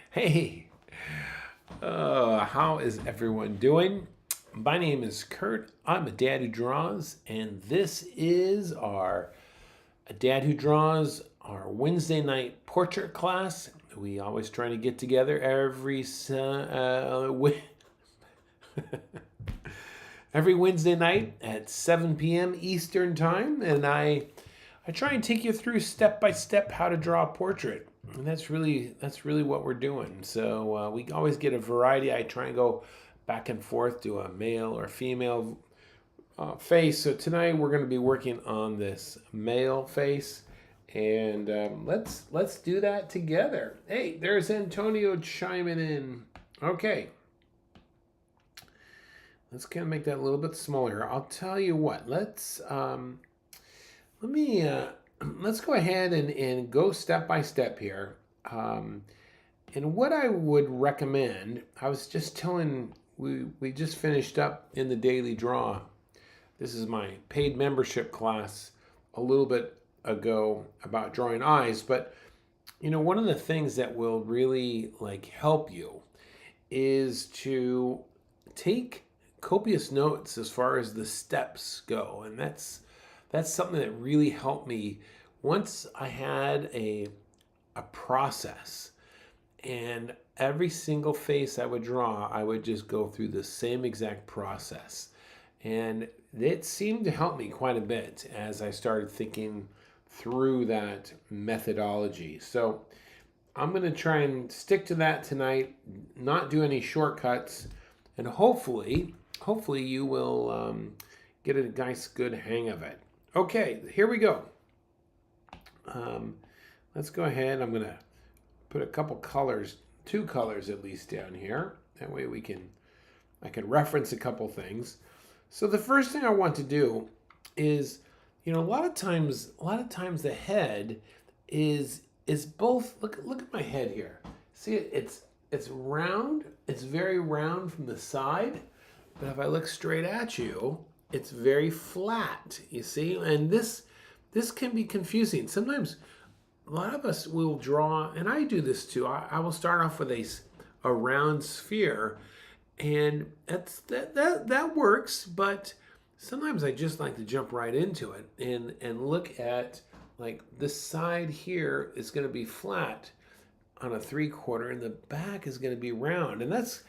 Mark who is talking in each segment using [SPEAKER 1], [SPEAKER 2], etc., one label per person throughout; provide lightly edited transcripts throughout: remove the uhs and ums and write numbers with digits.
[SPEAKER 1] Hey, how is everyone doing? My name is Kurt. I'm a dad who draws, and this is our a dad who draws our Wednesday night portrait class. We always try to get together every Wednesday night at 7 p.m. Eastern time, and I try and take you through step by step how to draw a portrait, and that's really what we're doing. So we always get a variety. I try and go back and forth to a male or female face. So tonight we're going to be working on this male face, and let's do that together. Hey, there's Antonio chiming in. Okay, let's kind of make that a little bit smaller. I'll tell you what. Let me let's go ahead and go step by step here. And what I would recommend, I was just telling, we just finished up in the daily draw. This is my paid membership class a little bit ago about drawing eyes. But one of the things that will really help you is to take copious notes as far as the steps go, and that's something that really helped me once I had a process. And every single face I would draw, I would just go through the same exact process. And it seemed to help me quite a bit as I started thinking through that methodology. So I'm going to try and stick to that tonight, not do any shortcuts, and hopefully you will get a nice good hang of it. Okay, here we go. Let's go ahead. I'm going to put a couple colors, 2 colors at least down here. That way I can reference a couple things. So the first thing I want to do is, a lot of times the head is both. Look at my head here. See it? It's round. It's very round from the side. But if I look straight at you, it's very flat. You see, and this can be confusing. Sometimes a lot of us will draw, and I do this too. I will start off with a round sphere, and that works. But sometimes I just like to jump right into it and look at this side here is going to be flat on a 3/4, and the back is going to be round, and that's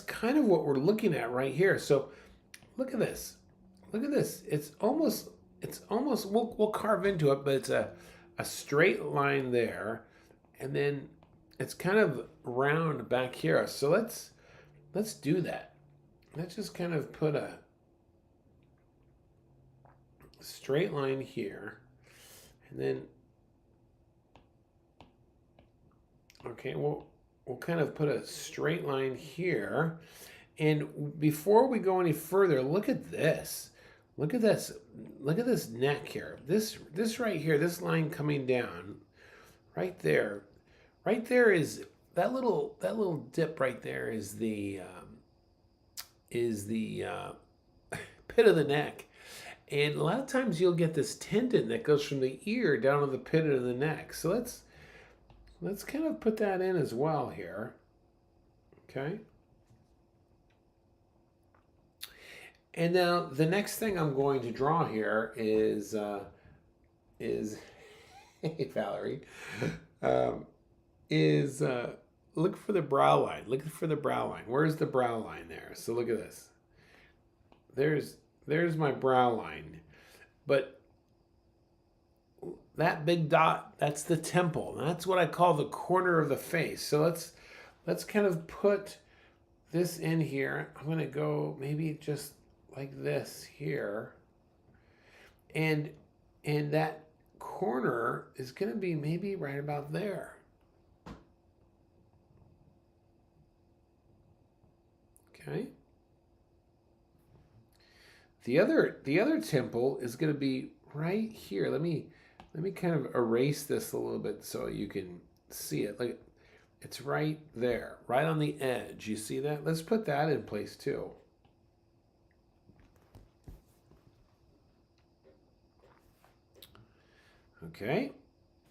[SPEAKER 1] kind of what we're looking at right here. So look at this. Look at this. It's almost we'll carve into it, but it's a straight line there, and then it's kind of round back here. So let's do that. Let's just kind of put a straight line here, and then okay, we'll kind of put a straight line here. And before we go any further, look at this. Look at this. Look at this neck here. This right here, this line coming down, right there. Right there is that little dip right there is the pit of the neck. And a lot of times you'll get this tendon that goes from the ear down to the pit of the neck. So let's kind of put that in as well here. Okay. And now the next thing I'm going to draw here is hey Valerie, is look for the brow line. Look for the brow line. Where's the brow line there? So look at this. There's my brow line, but that big dot, that's the temple. That's what I call the corner of the face. So let's kind of put this in here. I'm gonna go maybe just like this here, and that corner is going to be maybe right about there. Okay. The other temple is going to be right here. Let me kind of erase this a little bit so you can see it. Like it's right there, right on the edge. You see that? Let's put that in place too. Okay,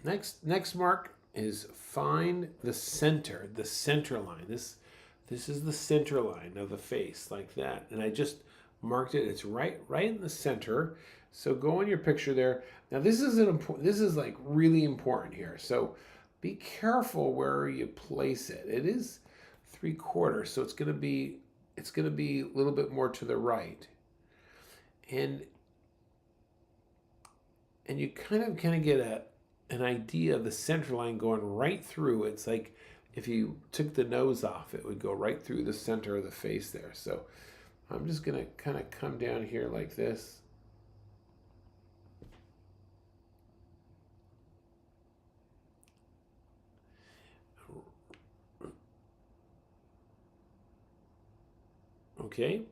[SPEAKER 1] next mark is find the center line. This is the center line of the face, like that. And I just marked it. It's right in the center. So go on your picture there. Now this is this is like really important here. So be careful where you place it. It is 3/4, so it's gonna be a little bit more to the right. And you kind of get an idea of the center line going right through. It's like if you took the nose off, it would go right through the center of the face there. So I'm just going to kind of come down here like this. Okay.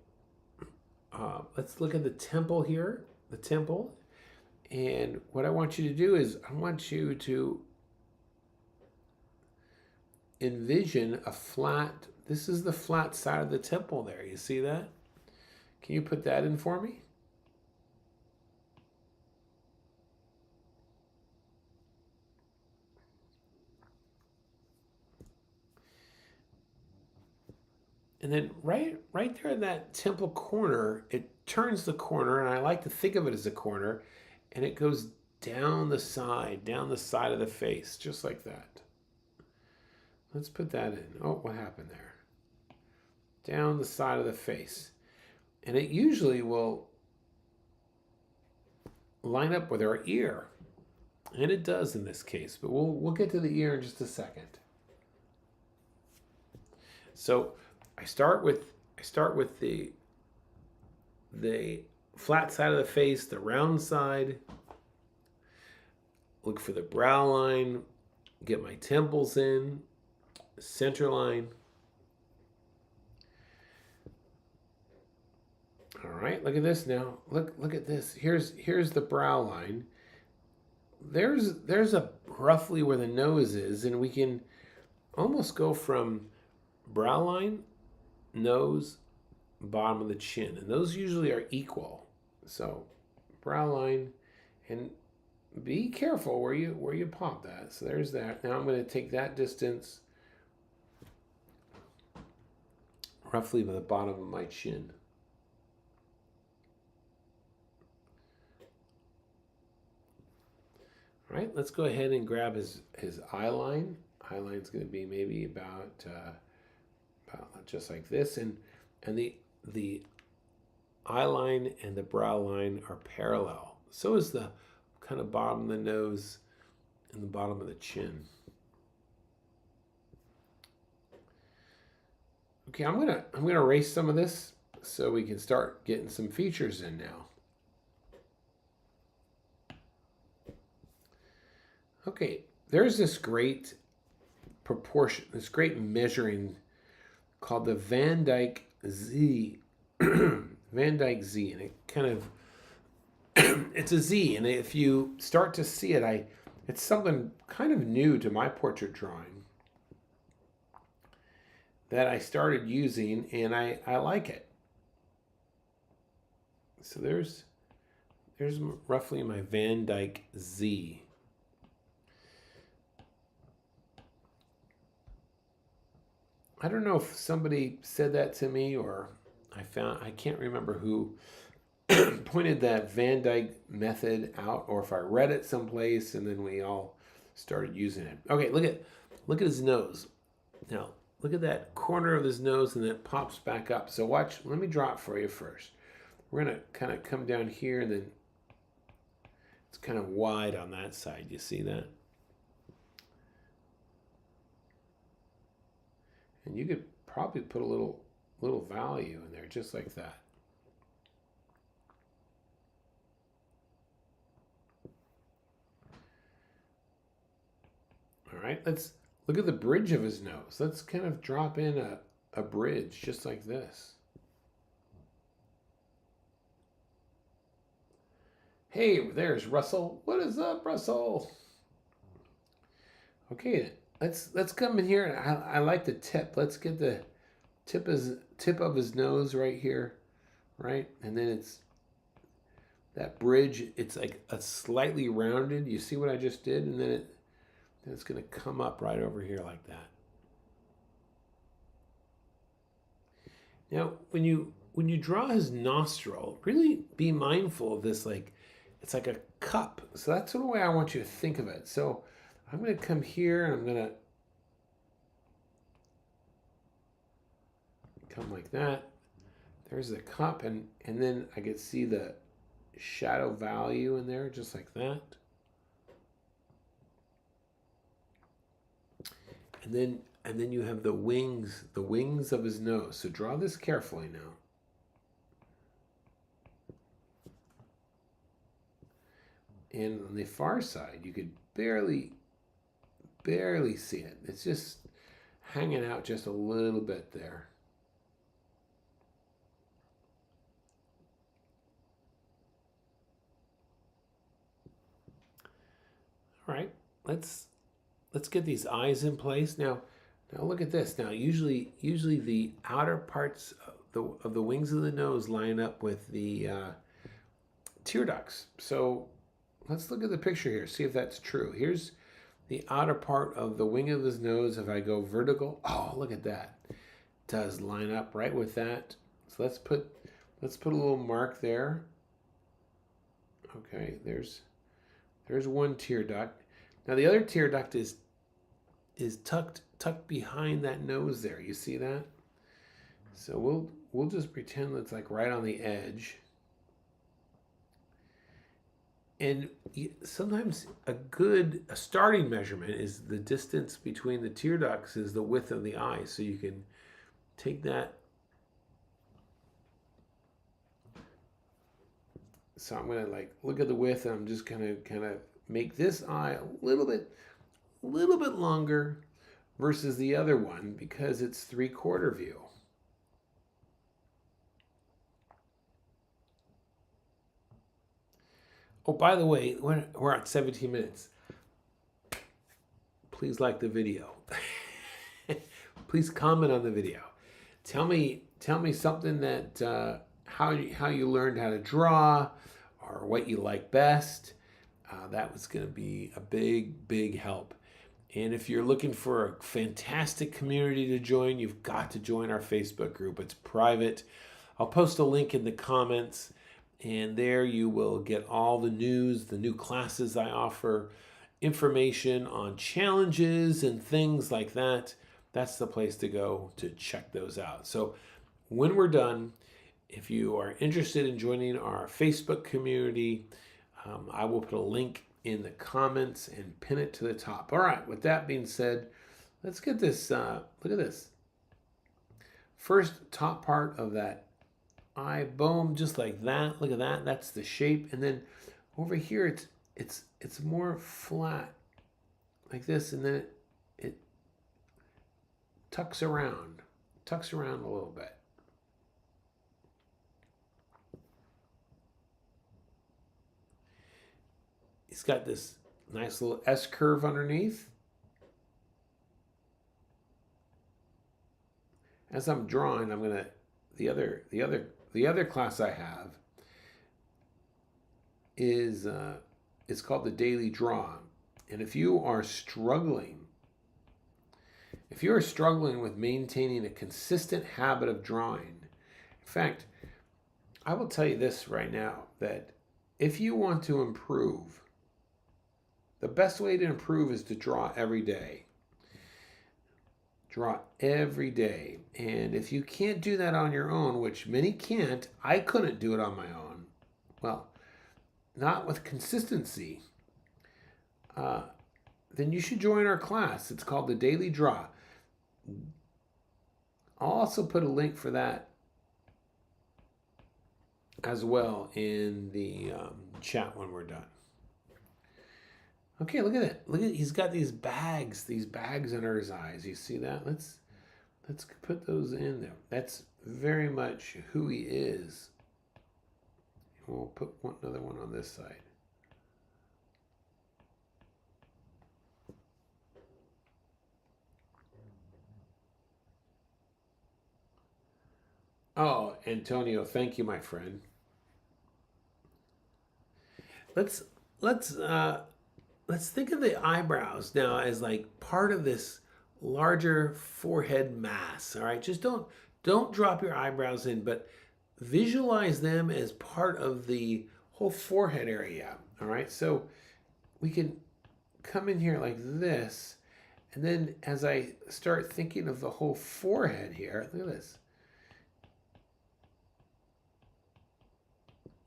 [SPEAKER 1] Let's look at the temple here, the temple. And what I want you to do is I want you to envision a flat, this is the flat side of the temple there. You see that? Can you put that in for me? And then right there in that temple corner, it turns the corner, and I like to think of it as a corner, and it goes down the side of the face, just like that. Let's put that in. Oh, what happened there? Down the side of the face. And it usually will line up with our ear. And it does in this case, but we'll get to the ear in just a second. So I start with the flat side of the face, the round side. Look for the brow line, get my temples in, center line. All right, look at this now. Look at this. Here's the brow line. There's a roughly where the nose is, and we can almost go from brow line, nose, bottom of the chin, and those usually are equal. So brow line, and be careful where you pop that. So there's that. Now I'm going to take that distance roughly by the bottom of my chin. All right, let's go ahead and grab his eye line. Eye line's going to be maybe about just like this, and the eye line and the brow line are parallel. So is the kind of bottom of the nose and the bottom of the chin. Okay, I'm gonna erase some of this so we can start getting some features in now. Okay, there's this great proportion, this great measuring called the Van Dyke Z. Van Dyke Z, and it kind of it's a Z, and if you start to see it, it's something kind of new to my portrait drawing that I started using, and I like it. So there's roughly my Van Dyke Z. I don't know if somebody said that to me, or I can't remember who pointed that Van Dyke method out, or if I read it someplace and then we all started using it. Okay, look at his nose. Now, look at that corner of his nose, and then it pops back up. So watch, let me draw it for you first. We're going to kind of come down here, and then it's kind of wide on that side. You see that? And you could probably put a little value in there, just like that. All right, let's look at the bridge of his nose. Let's kind of drop in a bridge, just like this. Hey, there's Russell. What is up, Russell? Okay, let's come in here. I like the tip. Let's get the tip of his nose right here, right? And then it's that bridge. It's like a slightly rounded. You see what I just did? And then And it's going to come up right over here like that. Now, when you draw his nostril, really be mindful of this, like it's like a cup. So that's the way I want you to think of it. So I'm going to come here and I'm going to come like that. There's the cup, and then I can see the shadow value in there, just like that. And then you have the wings of his nose. So draw this carefully now. And on the far side, you could barely see it. It's just hanging out just a little bit there. All right, let's get these eyes in place. Now look at this. Now usually the outer parts of the wings of the nose line up with the tear ducts. So let's look at the picture here, see if that's true. Here's the outer part of the wing of his nose. If I go vertical, oh, look at that. It does line up right with that. So let's put a little mark there. Okay, there's one tear duct. Now the other tear duct is tucked behind that nose there. You see that? So we'll just pretend it's like right on the edge. And sometimes a starting measurement is the distance between the tear ducts is the width of the eye. So you can take that. So I'm gonna like look at the width, and I'm just gonna kind of make this eye a little bit longer versus the other one because it's 3/4 view. Oh, by the way, we're at 17 minutes. Please like the video. Please comment on the video. Tell me something that how you learned how to draw, or what you like best. That was going to be a big help. And if you're looking for a fantastic community to join, you've got to join our Facebook group. It's private. I'll post a link in the comments, and there you will get all the news, the new classes I offer, information on challenges and things like that. That's the place to go to check those out. So when we're done, if you are interested in joining our Facebook community, I will put a link in the comments and pin it to the top. All right, with that being said, let's get this, look at this. First top part of that eye, boom, just like that. Look at that, that's the shape. And then over here, it's more flat, like this, and then it tucks around a little bit. He's got this nice little S curve underneath. As I'm drawing, I'm gonna the other class I have is it's called the Daily Draw. And if you are struggling with maintaining a consistent habit of drawing, in fact, I will tell you this right now, that if you want to improve, the best way to improve is to draw every day. Draw every day. And if you can't do that on your own, which many can't, I couldn't do it on my own. Well, not with consistency. Then you should join our class. It's called the Daily Draw. I'll also put a link for that as well in the chat when we're done. Okay, look at it. Look at, he's got these bags under his eyes. You see that? Let's put those in there. That's very much who he is. We'll put another one on this side. Oh, Antonio, thank you, my friend. Let's let's think of the eyebrows now as like part of this larger forehead mass. All right, just don't drop your eyebrows in, but visualize them as part of the whole forehead area. All right, so we can come in here like this, and then as I start thinking of the whole forehead here, look at this.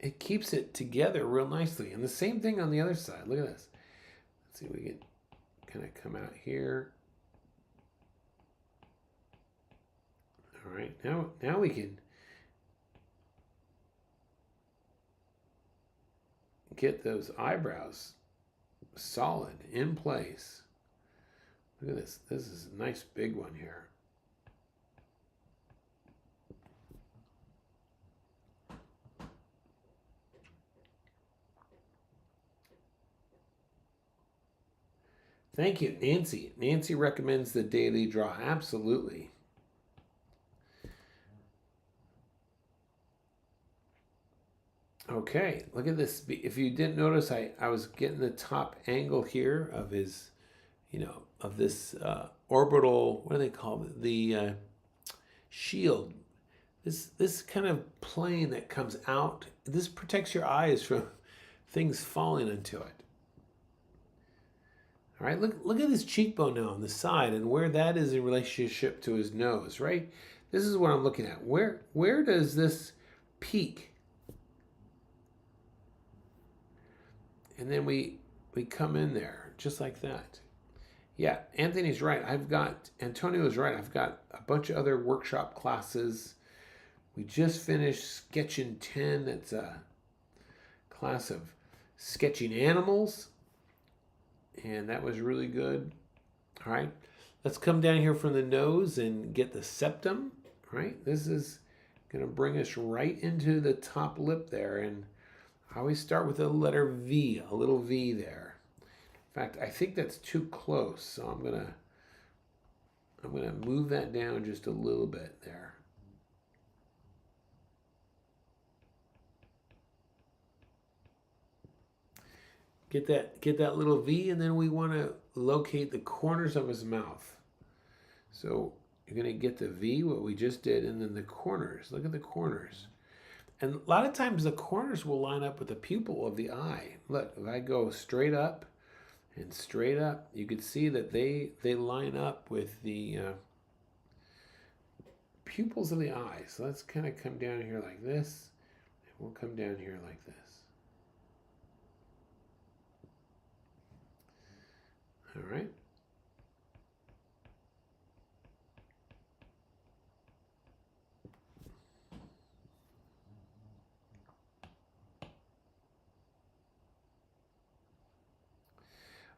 [SPEAKER 1] It keeps it together real nicely. And the same thing on the other side. Look at this. Let's see if we can kind of come out here. All right, now we can get those eyebrows solid in place. Look at this. This is a nice big one here. Thank you, Nancy. Nancy recommends the daily draw. Absolutely. Okay, look at this. If you didn't notice, I was getting the top angle here of his, of this orbital, what do they call it? The shield. This kind of plane that comes out, this protects your eyes from things falling into it. All right, look at his cheekbone now on the side and where that is in relationship to his nose, right? This is what I'm looking at. Where does this peak? And then we come in there just like that. Yeah, Anthony's right. Antonio's right. I've got a bunch of other workshop classes. We just finished Sketching 10. It's a class of sketching animals. And that was really good. All right, let's come down here from the nose and get the septum. All right, this is going to bring us right into the top lip there. And I always start with a letter V, a little V there. In fact, I think that's too close, so I'm gonna move that down just a little bit there. Get that little V, and then we want to locate the corners of his mouth. So you're going to get the V, what we just did, and then the corners. Look at the corners. And a lot of times the corners will line up with the pupil of the eye. Look, if I go straight up and straight up, you can see that they line up with the pupils of the eye. So let's kind of come down here like this, and we'll come down here like this. All right.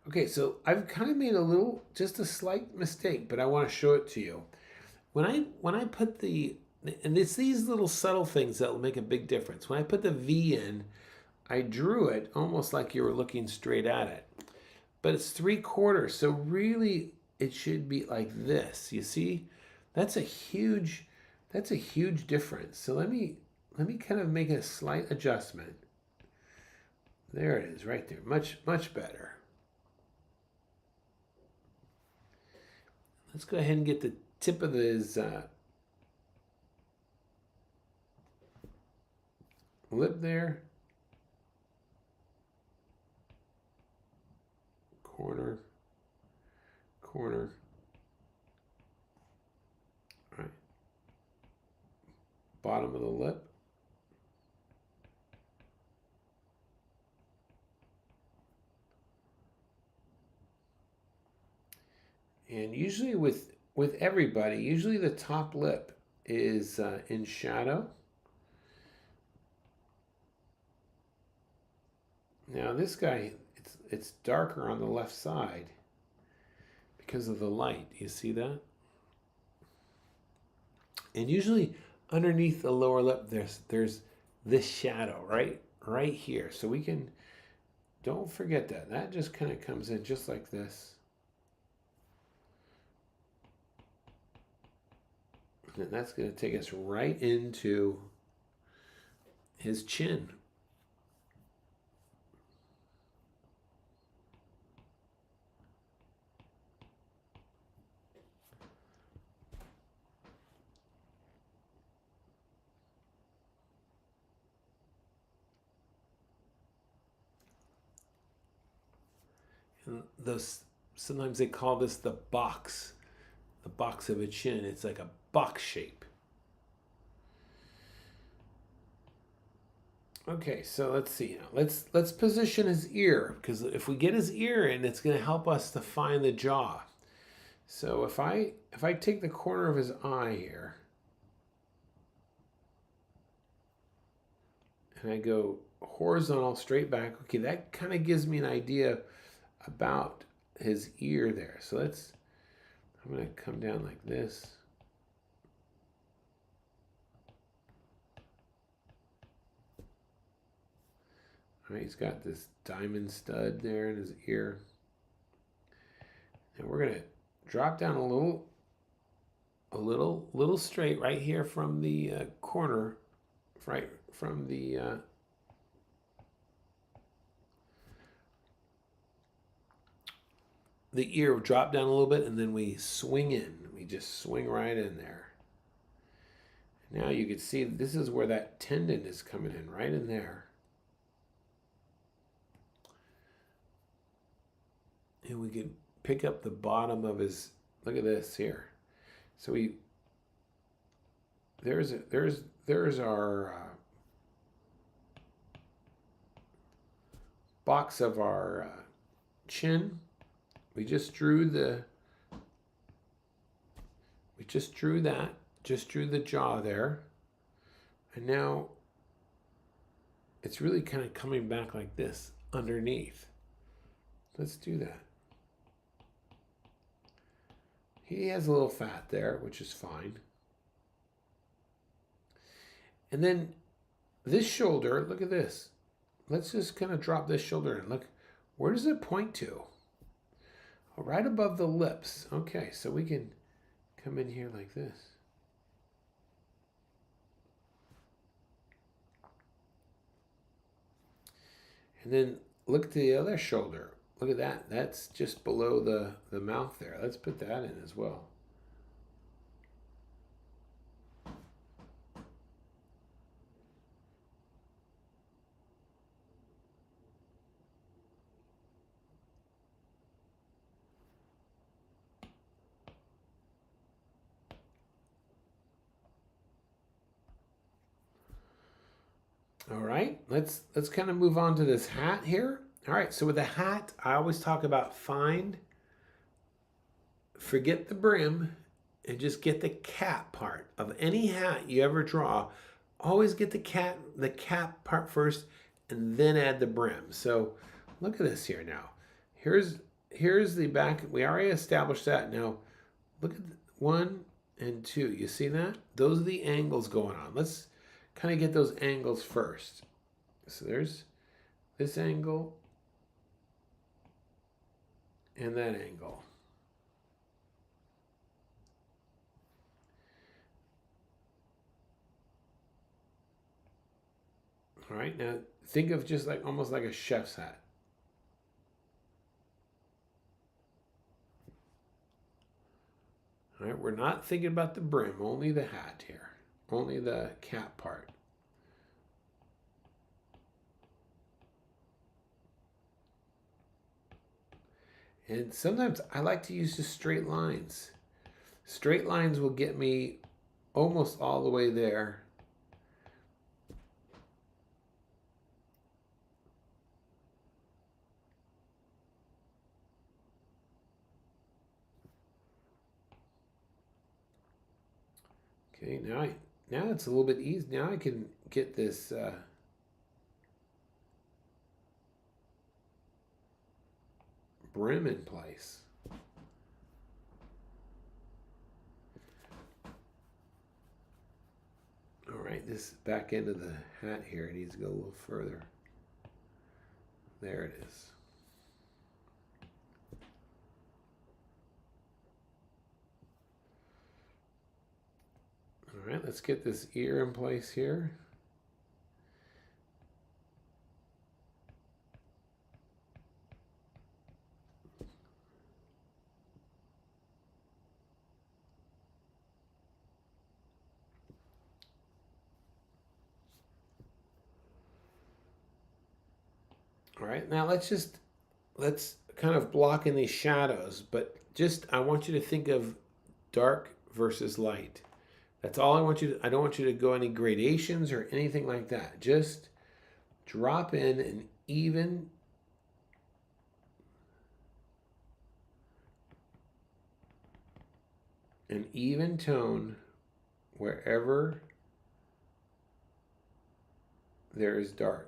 [SPEAKER 1] Okay, so I've kind of made just a slight mistake, but I want to show it to you. When I put and it's these little subtle things that will make a big difference. When I put the V in, I drew it almost like you were looking straight at it. But it's 3/4, so really it should be like this. You see? That's a huge difference. So let me kind of make a slight adjustment. There it is, right there. Much better. Let's go ahead and get the tip of his lip there. Corner. All right. Bottom of the lip. And usually with everybody, usually the top lip is in shadow. Now this guy, it's darker on the left side because of the light. You see that? And usually underneath the lower lip, there's this shadow right here. So we can, don't forget that. That just kind of comes in just like this. And that's going to take us right into his chin. And those, sometimes they call this the box of a chin. It's like a box shape. Okay, so let's see now. Let's position his ear, because if we get his ear in, it's going to help us to find the jaw. So if I take the corner of his eye here and I go horizontal straight back, okay, that kind of gives me an idea about his ear there. So I'm going to come down like this. All right, he's got this diamond stud there in his ear. And we're going to drop down a little straight right here from the corner, right from the ear. Drop down a little bit, and then we swing in. We just swing right in there. Now you can see this is where that tendon is coming in, right in there. And we can pick up the bottom of his, look at this here. So there's our box of our chin. We just drew the jaw there. And now it's really kind of coming back like this underneath. Let's do that. He has a little fat there, which is fine. And then this shoulder, look at this. Let's just kind of drop this shoulder and look, where does it point to? Oh, right above the lips. Okay, so we can come in here like this. And then look at the other shoulder. Look at that. That's just below the mouth there. Let's put that in as well. All right, let's kind of move on to this hat here. All right, so with the hat, I always talk about forget the brim, and just get the cap part of any hat you ever draw. Always get the cap part first, and then add the brim. So look at this here now. Here's the back. We already established that. Now look at 1 and 2. You see that? Those are the angles going on. Let's kind of get those angles first. So there's this angle and that angle. All right, now think of just like almost like a chef's hat. All right, we're not thinking about the brim, only the hat here, only the cap part. And sometimes I like to use just straight lines. Straight lines will get me almost all the way there. Okay, now it's a little bit easy. Now I can get this brim in place. All right, this back end of the hat here needs to go a little further. There it is. All right, let's get this ear in place here. All right, now let's kind of blocking these shadows, but just I want you to think of dark versus light. That's all I want you to, I don't want you to go any gradations or anything like that. Just drop in an even tone wherever there is dark.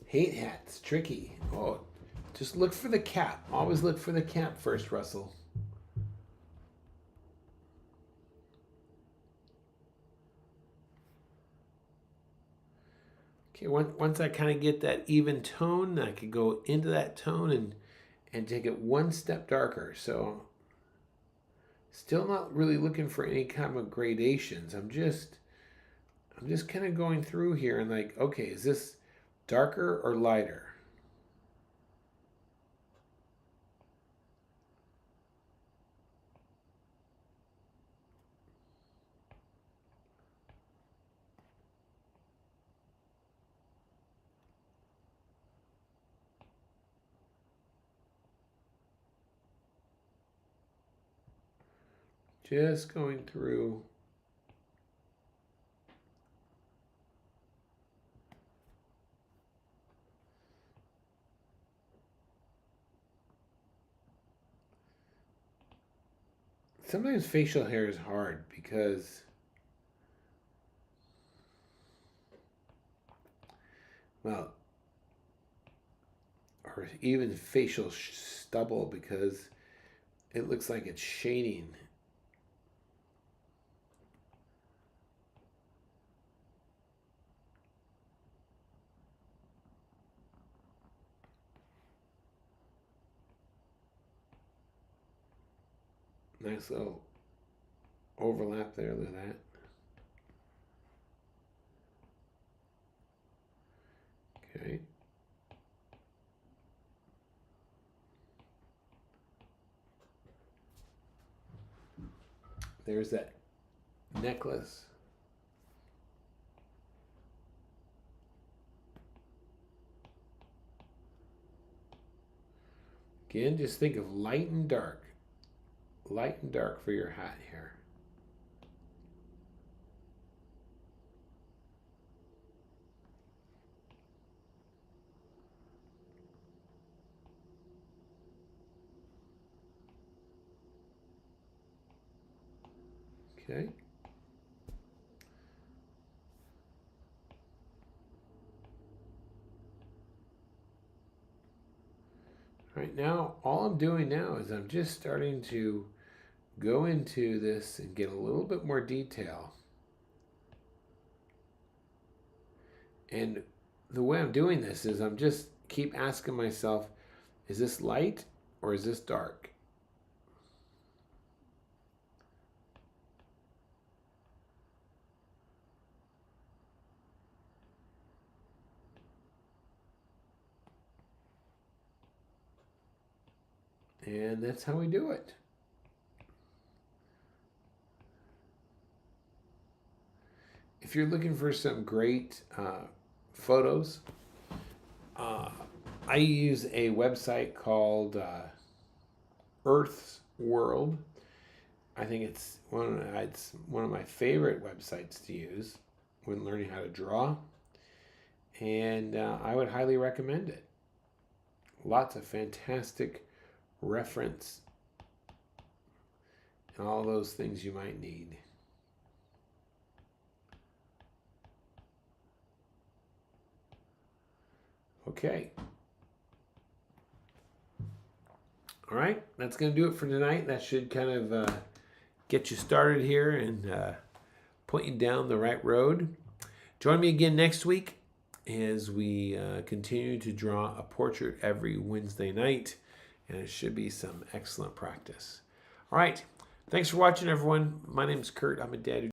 [SPEAKER 1] Hate hats, tricky. Oh, just look for the cap. Always look for the cap first, Russell. Okay, once I kind of get that even tone, I could go into that tone and take it one step darker. So still not really looking for any kind of gradations. I'm just kind of going through here and like, okay, is this darker or lighter? Just going through. Sometimes facial hair is hard because, well, or even facial stubble because it looks like it's shading. Nice little overlap there, look at that. Okay. There's that necklace. Again, just think of light and dark. Light and dark for your hat here. Okay. Right now, all I'm doing now is I'm just starting to go into this and get a little bit more detail. And the way I'm doing this is I'm just keep asking myself, is this light or is this dark? And that's how we do it. If you're looking for some great photos, I use a website called Earth's World. I think it's one of my favorite websites to use when learning how to draw, and I would highly recommend it. Lots of fantastic reference and all those things you might need. Okay. All right, that's going to do it for tonight. That should kind of get you started here and point you down the right road. Join me again next week as we continue to draw a portrait every Wednesday night, and it should be some excellent practice. All right. Thanks for watching, everyone. My name is Kurt. I'm a dad who